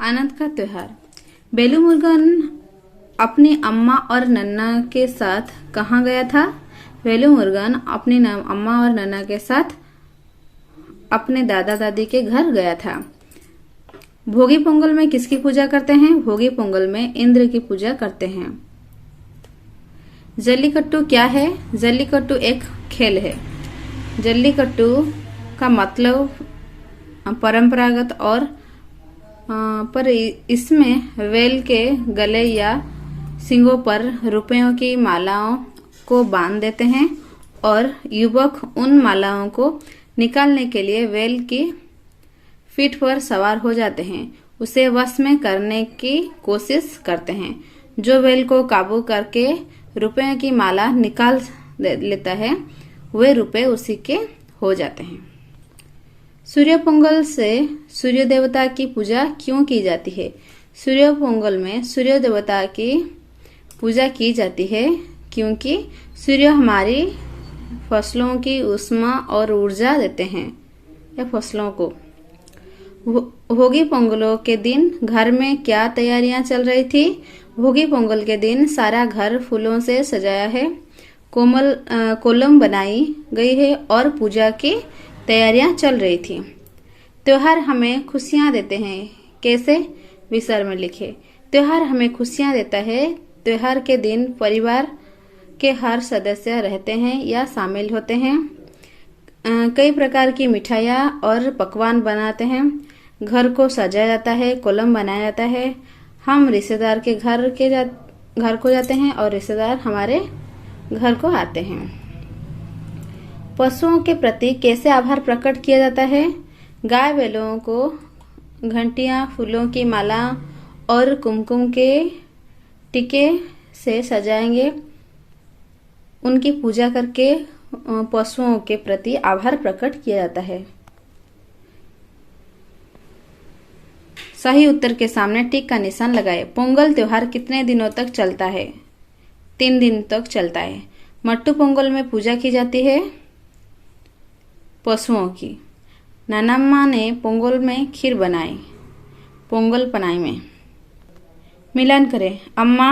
आनंद का त्योहार। बेलू मुरुगन अपनी अम्मा और नन्ना के साथ कहाँ गया था? बेलू मुरुगन अपनी अम्मा और नन्ना के साथ अपने दादा दादी के घर गया था। भोगी पोंगल में किसकी पूजा करते हैं? भोगी पोंगल में इंद्र की पूजा करते हैं। जल्लीकट्टू क्या है? जल्लीकट्टू एक खेल है। जल्लीकट्टू का मतलब परंपरागत और पर इसमें बैल के गले या सींगों पर रुपयों की मालाओं को बांध देते हैं और युवक उन मालाओं को निकालने के लिए बैल की पीठ पर सवार हो जाते हैं, उसे वश में करने की कोशिश करते हैं। जो बैल को काबू करके रुपयों की माला निकाल लेता है, वे रुपए उसी के हो जाते हैं। सूर्य पोंगल से सूर्य देवता की पूजा क्यों की जाती है? सूर्य पोंगल में सूर्य देवता की पूजा की जाती है क्योंकि सूर्य हमारी फसलों की ऊष्मा और ऊर्जा देते हैं या फसलों को। भोगी पोंगलों के दिन घर में क्या तैयारियां चल रही थी? भोगी पोंगल के दिन सारा घर फूलों से सजाया है, कोलम बनाई गई है और पूजा की तैयारियां चल रही थी। त्योहार हमें खुशियां देते हैं। कैसे? विसर में लिखे। त्योहार हमें खुशियां देता है। त्योहार के दिन परिवार के हर सदस्य रहते हैं या शामिल होते हैं। कई प्रकार की मिठाइयाँ और पकवान बनाते हैं। घर को सजाया जाता है, कोलम बनाया जाता है। हम रिश्तेदार के घर को जाते हैं और रिश्तेदार हमारे घर को आते हैं। पशुओं के प्रति कैसे आभार प्रकट किया जाता है? गाय बैलों को घंटियां, फूलों की माला और कुमकुम के टीके से सजाएंगे। उनकी पूजा करके पशुओं के प्रति आभार प्रकट किया जाता है। सही उत्तर के सामने टिक का निशान लगाएं। पोंगल त्योहार कितने दिनों तक चलता है? 3 दिन तक चलता है। मट्टू पोंगल में पूजा की जाती है पशुओं की। नानम्मा ने पोंगल में खीर बनाई। पोंगल पनाई में मिलान करें। अम्मा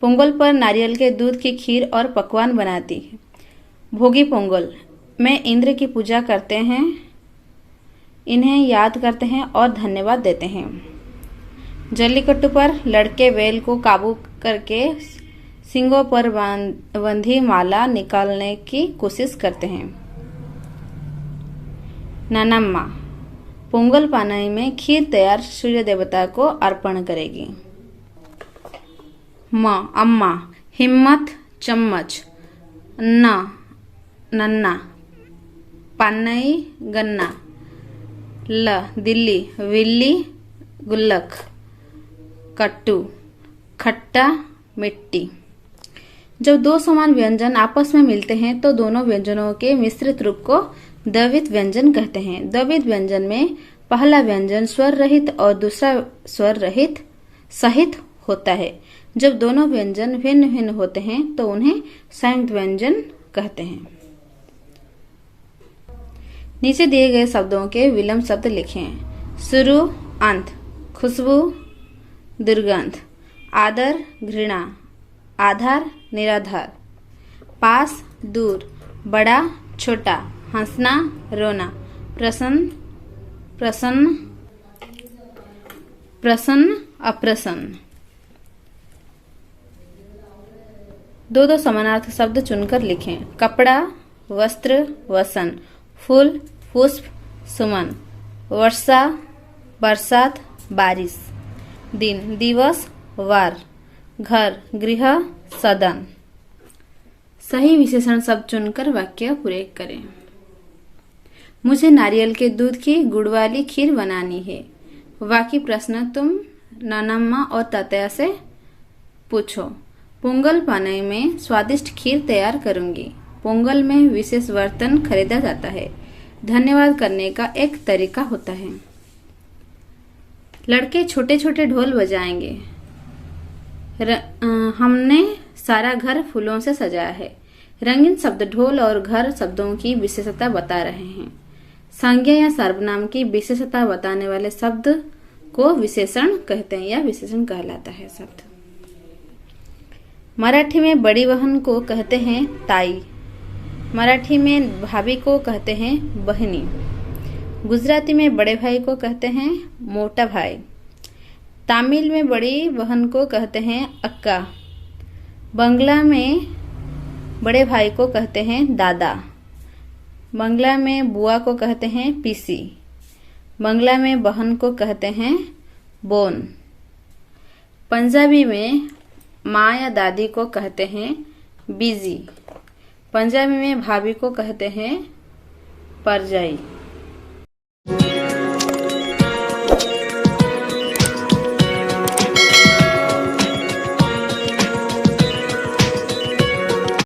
पोंगल पर नारियल के दूध की खीर और पकवान बनाती है। भोगी पोंगल में इंद्र की पूजा करते हैं, इन्हें याद करते हैं और धन्यवाद देते हैं। जल्लीकट्टू पर लड़के बैल को काबू करके सींगों पर बंधी माला निकालने की कोशिश करते हैं। नानम्मा पोंगल पानी में खीर तैयार सूर्य देवता को अर्पण करेगी। माँ अम्मा हिम्मत चम्मच। नन्ना पानई गन्ना। ल दिल्ली विल्ली गुल्लक। कट्टू खट्टा मिट्टी। जब दो समान व्यंजन आपस में मिलते हैं तो दोनों व्यंजनों के मिश्रित रूप को द्विविध व्यंजन कहते हैं। द्विविध व्यंजन में पहला व्यंजन स्वर रहित और दूसरा स्वर रहित सहित होता है। जब दोनों व्यंजन भिन्न भिन्न होते हैं तो उन्हें संयुक्त व्यंजन कहते हैं। नीचे दिए गए शब्दों के विलंब शब्द लिखें। शुरू अंत, खुशबू दुर्गंध, आदर घृणा, आधार निराधार, पास दूर, बड़ा छोटा, हंसना रोना, प्रसन्न प्रसन्न, प्रसन्न अप्रसन्न। दो समानार्थक शब्द चुनकर लिखें। कपड़ा वस्त्र वसन, फूल पुष्प सुमन, वर्षा बरसात बारिश, दिन दिवस वार, घर गृह सदन। सही विशेषण शब्द चुनकर वाक्य पूरे करें। मुझे नारियल के दूध की गुड़ वाली खीर बनानी है। बाकी प्रश्न तुम नानम्मा और तात्या से पूछो। पोंगल पानी में स्वादिष्ट खीर तैयार करूंगी। पोंगल में विशेष बर्तन खरीदा जाता है। धन्यवाद करने का एक तरीका होता है। लड़के छोटे छोटे ढोल बजाएंगे। हमने सारा घर फूलों से सजाया है। रंगीन शब्द ढोल और घर शब्दों की विशेषता बता रहे हैं। संज्ञा या सर्वनाम की विशेषता बताने वाले शब्द को विशेषण कहते हैं या विशेषण कहलाता है शब्द। मराठी में बड़ी बहन को कहते हैं ताई। मराठी में भाभी को कहते हैं बहनी। गुजराती में बड़े भाई को कहते हैं मोटा भाई। तमिल में बड़ी बहन को कहते हैं अक्का। बंगला में बड़े भाई को कहते हैं दादा। बंगला में बुआ को कहते हैं पीसी। बंगला में बहन को कहते हैं बोन। पंजाबी में माँ या दादी को कहते हैं बीजी। पंजाबी में भाभी को कहते हैं परजाई।